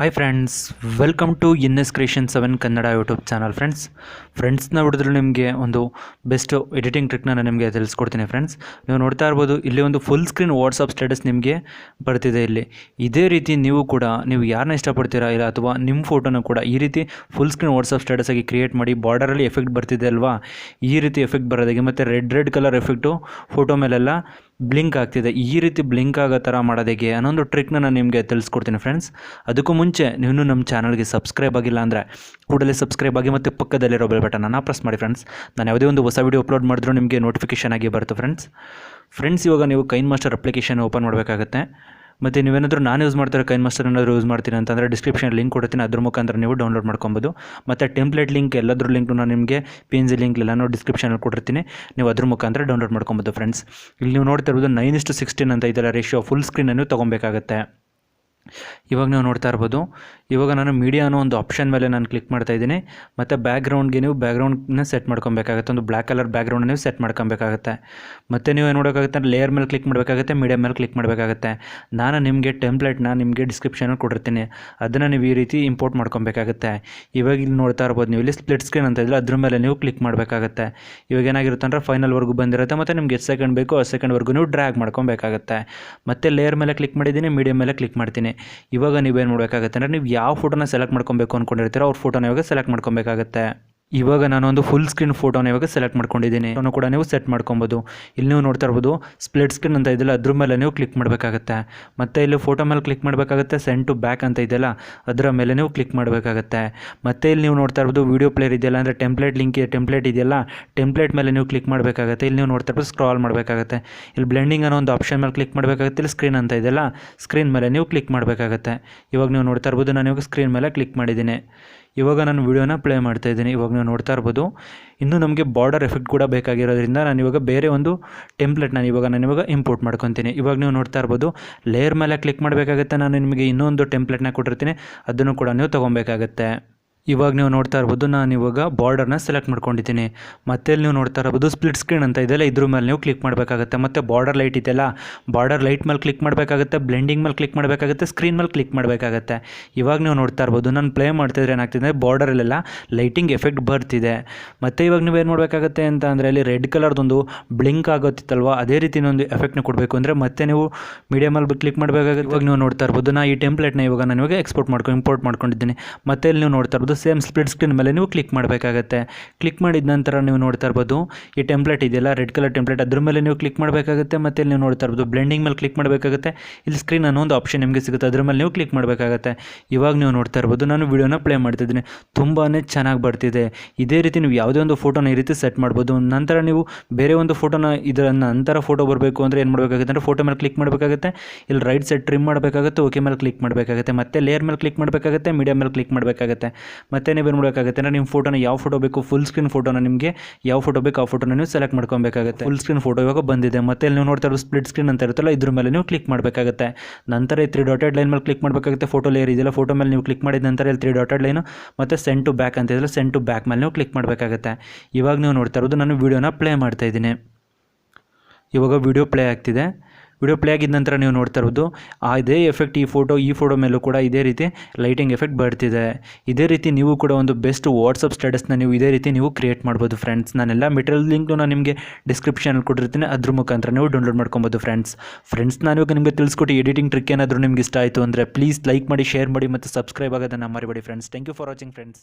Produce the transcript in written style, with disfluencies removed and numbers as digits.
Hi friends, welcome to S creation 7 Kannada YouTube channel. ಫ್ರೆಂಡ್ಸ್ನ ಹೊಡೆದ್ರೆ ನಿಮಗೆ ಒಂದು ಬೆಸ್ಟ್ ಎಡಿಟಿಂಗ್ ಟ್ರಿಕ್ನ ನಾನು ನಿಮಗೆ ತಿಳಿಸ್ಕೊಡ್ತೀನಿ. ಫ್ರೆಂಡ್ಸ್, ನೀವು ನೋಡ್ತಾ ಇರ್ಬೋದು, ಇಲ್ಲಿ ಒಂದು ಫುಲ್ ಸ್ಕ್ರೀನ್ ವಾಟ್ಸಪ್ ಸ್ಟೇಟಸ್ ನಿಮಗೆ ಬರ್ತಿದೆ. ಇಲ್ಲಿ ಇದೇ ರೀತಿ ನೀವು ಕೂಡ ನೀವು ಯಾರನ್ನ ಇಷ್ಟಪಡ್ತೀರಾ ಇಲ್ಲ ಅಥವಾ ನಿಮ್ಮ ಫೋಟೋನ ಕೂಡ ಈ ರೀತಿ ಫುಲ್ ಸ್ಕ್ರೀನ್ ವಾಟ್ಸಪ್ ಸ್ಟೇಟಸ್ ಆಗಿ ಕ್ರಿಯೇಟ್ ಮಾಡಿ ಬಾರ್ಡರಲ್ಲಿ ಎಫೆಕ್ಟ್ ಬರ್ತಿದೆ ಅಲ್ವಾ, ಈ ರೀತಿ ಎಫೆಕ್ಟ್ ಬರೋದಾಗಿ ಮತ್ತು ರೆಡ್ ಕಲರ್ ಎಫೆಕ್ಟು ಫೋಟೋ ಮೇಲೆಲ್ಲ ಬ್ಲಿಂಕ್ ಆಗ್ತಿದೆ. ಈ ರೀತಿ ಬ್ಲಿಂಕ್ ಆಗೋ ಥರ ಮಾಡೋದಕ್ಕೆ ಅನ್ನೊಂದು ಟ್ರಿಕ್ನ ನಾನು ನಿಮಗೆ ತಿಳಿಸ್ಕೊಡ್ತೀನಿ. ಫ್ರೆಂಡ್ಸ್, ಅದಕ್ಕೂ ಮುಂಚೆ ನೀವು ನಮ್ಮ ಚಾನಲ್ಗೆ ಸಬ್ಸ್ಕ್ರೈಬ್ ಆಗಿಲ್ಲ ಅಂದರೆ ಕೂಡಲೇ ಸಬ್ಸ್ಕ್ರೈಬ್ ಆಗಿ ಮತ್ತು ಪಕ್ಕದಲ್ಲಿರೋ ಬೆಲ್ ಬಟನನ್ನು ಪ್ರೆಸ್ ಮಾಡಿ. ಫ್ರೆಂಡ್ಸ್, ನಾನು ಯಾವುದೇ ಒಂದು ಹೊಸ ವೀಡಿಯೋ ಅಪ್ಲೋಡ್ ಮಾಡಿದ್ರೂ ನಿಮಗೆ ನೋಟಿಫಿಕೇಷನ್ ಆಗಿ ಬರುತ್ತೆ. ಫ್ರೆಂಡ್ಸ್, ಇವಾಗ ನೀವು ಕೈನ್ಮಾಸ್ಟರ್ ಅಪ್ಲಿಕೇಶನ್ ಓಪನ್ ಮಾಡಬೇಕಾಗುತ್ತೆ. ಮತ್ತು ನೀವೇನಾದರೂ ನಾನು ಯೂಸ್ ಮಾಡ್ತಾರೆ ಕೈನ್ಮಾಸ್ಟರ್ ಏನಾದರೂ ಯೂಸ್ ಮಾಡ್ತೀನಿ ಅಂತಂದರೆ ಡಿಸ್ಕ್ರಿಪ್ಷನ್ ಲಿಂಕ್ ಕೊಡ್ತೀನಿ, ಅದ್ರ ಮುಖಾಂತರ ನೀವು ಡೌನ್ಲೋಡ್ ಮಾಡ್ಕೊಬೋದು. ಮತ್ತು ಟೆಂಪ್ಲೇಟ್ ಲಿಂಕ್ ಎಲ್ಲದ್ರ ಲಿಂಕ್ನು ನಾನು ನಿಮಗೆ PNG ಲಿಂಕ್ ಎಲ್ಲನೂ ಡಿಸ್ಕ್ರಿಪ್ಷನಲ್ಲಿ ಕೊಟ್ಟಿರ್ತೀನಿ, ನೀವು ಅದ್ರ ಮುಖಾಂತರ ಡೌನ್ಲೋಡ್ ಮಾಡ್ಕೊಬೋದು. ಫ್ರೆಂಡ್ಸ್, ಇಲ್ಲಿ ನೀವು ನೋಡ್ತಾ ಇರ್ಬೋದು 9:16 ಅಂತ ಇದೆಲ್ಲ ರೇಷಿಯೋ ಫುಲ್ ಸ್ಕ್ರೀನನ್ನು ತೊಗೊಬೇಕಾಗತ್ತೆ. ಇವಾಗ ನೀವು ನೋಡ್ತಾ ಇರ್ಬೋದು, ಇವಾಗ ನಾನು ಮೀಡಿಯಾ ಅನ್ನೋ ಒಂದು ಆಪ್ಷನ್ ಮೇಲೆ ನಾನು ಕ್ಲಿಕ್ ಮಾಡ್ತಾ ಇದ್ದೀನಿ. ಮತ್ತು ಬ್ಯಾಕ್ಗ್ರೌಂಡ್ಗೆ ನೀವು ಬ್ಯಾಕ್ಗ್ರೌಂಡ್ನ ಸೆಟ್ ಮಾಡ್ಕೊಬೇಕಾಗುತ್ತೆ, ಒಂದು ಬ್ಲ್ಯಾಕ್ ಕಲರ್ ಬ್ಯಾಕ್ಗ್ರೌಂಡ್ ನೀವು ಸೆಟ್ ಮಾಡ್ಕೊಬೇಕಾಗುತ್ತೆ. ಮತ್ತು ನೀವು ಏನು ನೋಡೋಕ್ಕಾಗುತ್ತೆ, ಲೇಯರ್ ಮೇಲೆ ಕ್ಲಿಕ್ ಮಾಡಬೇಕಾಗುತ್ತೆ, ಮೀಡಿಯಾ ಮೇಲೆ ಕ್ಲಿಕ್ ಮಾಡಬೇಕಾಗುತ್ತೆ. ನಾನು ನಿಮಗೆ ಟೆಂಪ್ಲೇಟ್ನ ನಿಮಗೆ ಡಿಸ್ಕ್ರಿಪ್ಷನಲ್ಲಿ ಕೊಟ್ಟಿರ್ತೀನಿ, ಅದನ್ನು ನೀವು ಈ ರೀತಿ ಇಂಪೋರ್ಟ್ ಮಾಡ್ಕೊಬೇಕಾಗುತ್ತೆ. ಇವಾಗ ಇಲ್ಲಿ ನೋಡ್ತಾ ಇರ್ಬೋದು, ನೀವು ಇಲ್ಲಿ ಸ್ಪ್ಲಿಟ್ ಸ್ಕ್ರೀನ್ ಅಂತ ಇದ್ದರೆ ಅದ್ರ ಮೇಲೆ ನೀವು ಕ್ಲಿಕ್ ಮಾಡಬೇಕಾಗುತ್ತೆ. ಇವಾಗ ಏನಾಗಿರುತ್ತೆ ಅಂದರೆ ಫೈನಲ್ವರೆಗೂ ಬಂದಿರುತ್ತೆ, ಮತ್ತು ನಿಮ್ಗೆ ಎಷ್ಟು ಸೆಕೆಂಡ್ ಬೇಕು ಆ ಸೆಕೆಂಡ್ವರೆಗೂ ನೀವು ಡ್ರ್ಯಾಗ್ ಮಾಡ್ಕೊಬೇಕಾಗುತ್ತೆ. ಮತ್ತು ಲೇಯರ್ ಮೇಲೆ ಕ್ಲಿಕ್ ಮಾಡಿದ್ದೀನಿ, ಮೀಡಿಯಾ ಮೇಲೆ ಕ್ಲಿಕ್ ಮಾಡ್ತೀನಿ. ಇವಾಗ ನೀವೇನು ಮಾಡಬೇಕಾಗುತ್ತೆ ಅಂದರೆ ನೀವು ಯಾವ ಫೋಟೋನ ಸೆಲೆಕ್ಟ್ ಮಾಡ್ಕೊಬೇಕು ಅಂದ್ಕೊಂಡಿರ್ತೀರೋ ಅವ್ರ ಫೋಟೋನ ಇವಾಗ ಸೆಲೆಕ್ಟ್ ಮಾಡ್ಕೊಬೇಕಾಗತ್ತೆ. ಇವಾಗ ನಾನೊಂದು ಫುಲ್ ಸ್ಕ್ರೀನ್ ಫೋಟೋನ ಇವಾಗ ಸೆಲೆಕ್ಟ್ ಮಾಡ್ಕೊಂಡಿದ್ದೀನಿ, ಫೋಟೋನು ಕೂಡ ನೀವು ಸೆಟ್ ಮಾಡ್ಕೊಬೋದು. ಇಲ್ಲಿ ನೀವು ನೋಡ್ತಾ ಇರ್ಬೋದು ಸ್ಪ್ಲಿಟ್ ಸ್ಕ್ರೀನ್ ಅಂತ ಇದೆಯಲ್ಲ ಅದ್ರ ಮೇಲೆ ನೀವು ಕ್ಲಿಕ್ ಮಾಡಬೇಕಾಗುತ್ತೆ. ಮತ್ತು ಇಲ್ಲಿ ಫೋಟೋ ಮೇಲೆ ಕ್ಲಿಕ್ ಮಾಡಬೇಕಾಗುತ್ತೆ, ಸೆಂಡ್ ಟು ಬ್ಯಾಕ್ ಅಂತ ಇದೆಯಲ್ಲ ಅದರ ಮೇಲೆ ನೀವು ಕ್ಲಿಕ್ ಮಾಡಬೇಕಾಗುತ್ತೆ. ಮತ್ತು ಇಲ್ಲಿ ನೀವು ನೋಡ್ತಾ ಇರ್ಬೋದು ವೀಡಿಯೋ ಪ್ಲೇಯರ್ ಇದೆಯಲ್ಲ ಅಂದರೆ ಟೆಂಪ್ಲೇಟ್ ಇದೆಯಲ್ಲ, ಟೆಂಪ್ಲೇಟ್ ಮೇಲೆ ನೀವು ಕ್ಲಿಕ್ ಮಾಡಬೇಕಾಗುತ್ತೆ. ಇಲ್ಲಿ ನೀವು ನೋಡ್ತಾ ಇರ್ಬೋದು ಸ್ಕ್ರಾಲ್ ಮಾಡಬೇಕಾಗುತ್ತೆ. ಇಲ್ಲಿ ಬ್ಲೆಂಡಿಂಗ್ ಅನ್ನೋ ಒಂದು ಆಪ್ಷನ್ ಮೇಲೆ ಕ್ಲಿಕ್ ಮಾಡಬೇಕಾಗುತ್ತೆ. ಇಲ್ಲಿ ಸ್ಕ್ರೀನ್ ಅಂತ ಇದೆಯಲ್ಲ ಸ್ಕ್ರೀನ್ ಮೇಲೆ ನೀವು ಕ್ಲಿಕ್ ಮಾಡಬೇಕಾಗುತ್ತೆ. ಇವಾಗ ನೀವು ನೋಡ್ತಾ ಇರ್ಬೋದು ನಾನು ಇವಾಗ ಸ್ಕ್ರೀನ್ ಮೇಲೆ ಕ್ಲಿಕ್ ಮಾಡಿದ್ದೀನಿ. ಇವಾಗ ನಾನು ವೀಡಿಯೋನ ಪ್ಲೇ ಮಾಡ್ತಾ ಇದ್ದೀನಿ. ಇವಾಗ ನೀವು ನೋಡ್ತಾ ಇರ್ಬೋದು, ಇನ್ನೂ ನಮಗೆ ಬಾರ್ಡರ್ ಎಫೆಕ್ಟ್ ಕೂಡ ಬೇಕಾಗಿರೋದ್ರಿಂದ ನಾನು ಇವಾಗ ಬೇರೆ ಒಂದು ಟೆಂಪ್ಲೇಟ್ ನಾನು ಇವಾಗ ಇಂಪೋರ್ಟ್ ಮಾಡ್ಕೊತೀನಿ. ಇವಾಗ ನೀವು ನೋಡ್ತಾ ಇರ್ಬೋದು ಲೇಯರ್ ಮೇಲೆ ಕ್ಲಿಕ್ ಮಾಡಬೇಕಾಗುತ್ತೆ. ನಾನು ನಿಮಗೆ ಇನ್ನೊಂದು ಟೆಂಪ್ಲೇಟ್ನ ಕೊಟ್ಟಿರ್ತೀನಿ, ಅದನ್ನು ಕೂಡ ನೀವು ತೊಗೊಬೇಕಾಗತ್ತೆ. ಇವಾಗ ನೀವು ನೋಡ್ತಾ ಇರ್ಬೋದು ನಾನು ಇವಾಗ ಬಾರ್ಡರ್ನ ಸೆಲೆಕ್ಟ್ ಮಾಡ್ಕೊಂಡಿದ್ದೀನಿ. ಮತ್ತೆ ಇಲ್ಲಿ ನೀವು ನೋಡ್ತಾ ಇರ್ಬೋದು ಸ್ಪ್ಲಿಟ್ ಸ್ಕ್ರೀನ್ ಅಂತ ಇದೆಯಲ್ಲ ಇದ್ರ ಮೇಲೆ ನೀವು ಕ್ಲಿಕ್ ಮಾಡಬೇಕಾಗುತ್ತೆ. ಮತ್ತು ಬಾರ್ಡರ್ ಲೈಟ್ ಇದೆಯಲ್ಲ ಬಾರ್ಡರ್ ಲೈಟ್ ಮೇಲೆ ಕ್ಲಿಕ್ ಮಾಡಬೇಕಾಗುತ್ತೆ, ಬ್ಲೆಂಡಿಂಗ್ ಮೇಲೆ ಕ್ಲಿಕ್ ಮಾಡಬೇಕಾಗುತ್ತೆ, ಸ್ಕ್ರೀನ್ ಮೇಲೆ ಕ್ಲಿಕ್ ಮಾಡಬೇಕಾಗುತ್ತೆ. ಇವಾಗ ನೀವು ನೋಡ್ತಾ ಇರ್ಬೋದು ನಾನು ಪ್ಲೇ ಮಾಡ್ತಿದ್ರೆ ಏನಾಗ್ತಿದೆ, ಬಾರ್ಡರಲ್ಲೆಲ್ಲ ಲೈಟಿಂಗ್ ಎಫೆಕ್ಟ್ ಬರ್ತಿದೆ. ಮತ್ತು ಇವಾಗ ನೀವೇನು ಮಾಡಬೇಕಾಗುತ್ತೆ ಅಂತ ಅಂದರೆ ಅಲ್ಲಿ ರೆಡ್ ಕಲರ್ದೊಂದು ಬ್ಲಿಂಕ್ ಆಗುತ್ತಿತ್ತಲ್ವ, ಅದೇ ರೀತಿ ಒಂದು ಎಫೆಕ್ಟ್ನ ಕೊಡಬೇಕು ಅಂದರೆ ಮತ್ತೆ ನೀವು ಮೀಡಿಯಮಲ್ಲಿ ಕ್ಲಿಕ್ ಮಾಡಬೇಕಾಗುತ್ತೆ. ಇವಾಗ ನೀವು ನೋಡ್ತಾ ಇರ್ಬೋದು ನಾನು ಈ ಟೆಂಪ್ಲೇಟ್ನ ಇವಾಗ ನಾನು ಇವಾಗ ಇಂಪೋರ್ಟ್ ಮಾಡ್ಕೊಂಡಿದ್ದೀನಿ. ಮತ್ತು ಇಲ್ಲಿ ನೀವು ನೋಡ್ತಾ ಇರ್ಬೋದು ಸೇಮ್ ಸ್ಪ್ಲಿಟ್ ಸ್ಕ್ರೀನ್ ಮೇಲೆ ನೀವು ಕ್ಲಿಕ್ ಮಾಡಬೇಕಾಗುತ್ತೆ. ಕ್ಲಿಕ್ ಮಾಡಿದ ನಂತರ ನೀವು ನೋಡ್ತಾ ಇರ್ಬೋದು ಈ ಟೆಂಪ್ಲೇಟ್ ಇದೆಯಲ್ಲ ರೆಡ್ ಕಲರ್ ಟೆಂಪ್ಲೇಟ್ ಅದ್ರ ಮೇಲೆ ನೀವು ಕ್ಲಿಕ್ ಮಾಡಬೇಕಾಗುತ್ತೆ. ಮತ್ತು ಇಲ್ಲಿ ನೀವು ನೋಡ್ತಾ ಇರ್ಬೋದು ಬ್ಲೆಂಡಿಂಗ್ ಮೇಲೆ ಕ್ಲಿಕ್ ಮಾಡಬೇಕಾಗುತ್ತೆ. ಇಲ್ಲಿ ಸ್ಕ್ರೀನ್ ಅನ್ನೋ ಒಂದು ಆಪ್ಷನ್ ನಿಮಗೆ ಸಿಗುತ್ತೆ, ಅದ್ರ ಮೇಲೆ ನೀವು ಕ್ಲಿಕ್ ಮಾಡಬೇಕಾಗುತ್ತೆ. ಇವಾಗ ನೀವು ನೋಡ್ತಾ ಇರ್ಬೋದು ನಾನು ವೀಡಿಯೋನ ಪ್ಲೇ ಮಾಡ್ತಿದ್ದೀನಿ, ತುಂಬಾ ಚೆನ್ನಾಗಿ ಬರ್ತಿದೆ. ಇದೇ ರೀತಿ ನೀವು ಯಾವುದೇ ಒಂದು ಫೋಟೋನ ಈ ರೀತಿ ಸೆಟ್ ಮಾಡ್ಬೋದು. ನಂತರ ನೀವು ಬೇರೆ ಒಂದು ಫೋಟೋನ ಇದರ ನಂತರ ಫೋಟೋ ಬರಬೇಕು ಅಂದರೆ ಏನು ಮಾಡಬೇಕಾಗುತ್ತೆ ಅಂದರೆ ಫೋಟೋ ಮೇಲೆ ಕ್ಲಿಕ್ ಮಾಡಬೇಕಾಗುತ್ತೆ. ಇಲ್ಲಿ ರೈಟ್ ಸೈಡ್ ಟ್ರಿಮ್ ಮಾಡಬೇಕಾಗುತ್ತೆ, ಓಕೆ ಮೇಲೆ ಕ್ಲಿಕ್ ಮಾಡಬೇಕಾಗುತ್ತೆ. ಮತ್ತೆ ಲೇಯರ್ ಮೇಲೆ ಕ್ಲಿಕ್ ಮಾಡಬೇಕಾಗುತ್ತೆ, ಮೀಡಿಯಾ ಮೇಲೆ ಕ್ಲಿಕ್ ಮಾಡಬೇಕಾಗುತ್ತೆ. ಮತ್ತೆ ನೀವೇನು ಮಾಡಬೇಕಾಗುತ್ತೆ ಅಂದರೆ ನಿಮ್ಮ ಫೋಟೋನ ಯಾವ ಫೋಟೋ ಬೇಕು, ಫುಲ್ ಸ್ಕ್ರೀನ್ ಫೋಟೋನ ನಿಮಗೆ ಯಾವ ಫೋಟೋ ಬೇಕು ಆ ಫೋಟೋನ ನೀವು ಸೆಲೆಕ್ಟ್ ಮಾಡ್ಕೊಬೇಕಾಗುತ್ತೆ. ಫುಲ್ ಸ್ಕ್ರೀನ್ ಫೋಟೋ ಇವಾಗ ಬಂದಿದೆ. ಮತ್ತೆ ಇಲ್ಲಿ ನೀವು ನೋಡ್ತಾ ಇರೋ ಸ್ಪ್ಲಿಟ್ ಸ್ಕ್ರೀನ್ ಅಂತ ಇರುತ್ತಲ್ಲ ಇದ್ರ ಮೇಲೆ ನೀವು ಕ್ಲಿಕ್ ಮಾಡಬೇಕಾಗುತ್ತೆ. ನಂತರ ಈ 3 ಡಾಟೆಡ್ ಲೈನ್ ಮೇಲೆ ಕ್ಲಿಕ್ ಮಾಡಬೇಕಾಗುತ್ತೆ. ಫೋಟೋ ಲೇಯರ್ ಇದೆಯಲ್ಲ ಫೋಟೋ ಮೇಲೆ ನೀವು ಕ್ಲಿಕ್ ಮಾಡಿದ ನಂತರ ಇಲ್ಲಿ 3 ಡಾಟೆಡ್ ಲೈನು ಮತ್ತು ಸೆಂಡ್ ಟು ಬ್ಯಾಕ್ ಅಂತ ಇದೆಯಲ್ಲ ಸೆಂಡ್ ಟು ಬ್ಯಾಕ್ ಮೇಲೆ ನೀವು ಕ್ಲಿಕ್ ಮಾಡಬೇಕಾಗುತ್ತೆ. ಇವಾಗ ನೀವು ನೋಡ್ತಾ ಇರೋದು ನಾನು ವೀಡಿಯೋನ ಪ್ಲೇ ಮಾಡ್ತಾ ಇದ್ದೀನಿ. ಇವಾಗ ವೀಡಿಯೋ ಪ್ಲೇ ಆಗ್ತಿದೆ. ವಿಡಿಯೋ ಪ್ಲೇ ಆಗಿದ ನಂತರ ನೀವು ನೋಡ್ತಾ ಇರ್ಬೋದು ಇದೇ ಎಫೆಕ್ಟ್ ಈ ಫೋಟೋ ಮೇಲೂ ಕೂಡ ಇದೇ ರೀತಿ ಲೈಟಿಂಗ್ ಎಫೆಕ್ಟ್ ಬರ್ತಿದೆ. ಇದೇ ರೀತಿ ನೀವು ಕೂಡ ಒಂದು ಬೆಸ್ಟ್ ವಾಟ್ಸಪ್ ಸ್ಟೇಟಸ್ನ ನೀವು ಇದೇ ರೀತಿ ನೀವು ಕ್ರಿಯೇಟ್ ಮಾಡ್ಬೋದು. ಫ್ರೆಂಡ್ಸ್, ನಾನೆಲ್ಲ ಮೆಟೀರಿಯಲ್ ಲಿಂಕ್ನು ನಾನು ನಿಮಗೆ ಡಿಸ್ಕ್ರಿಪ್ಷನಲ್ಲಿ ಕೊಟ್ಟಿರ್ತೀನಿ, ಅದ್ರ ಮುಖಾಂತರ ನೀವು ಡೌನ್ಲೋಡ್ ಮಾಡ್ಕೊಬೋದು. ಫ್ರೆಂಡ್ಸ್, ನಾನು ಇವಾಗ ನಿಮಗೆ ತಿಳಿಸ್ಕೊಟ್ಟು ಎಡಿಟಿಂಗ್ ಟ್ರಿಕ್ ಏನಾದರೂ ನಿಮ್ಗೆ ಇಷ್ಟ ಆಯಿತು ಅಂದರೆ ಪ್ಲೀಸ್ ಲೈಕ್ ಮಾಡಿ, ಶೇರ್ ಮಾಡಿ ಮತ್ತು ಸಬ್ಸ್ಕ್ರೈಬ್ ಆಗೋದನ್ನು ಮರಿಬೇಡಿ. Friends, thank you for watching. Friends.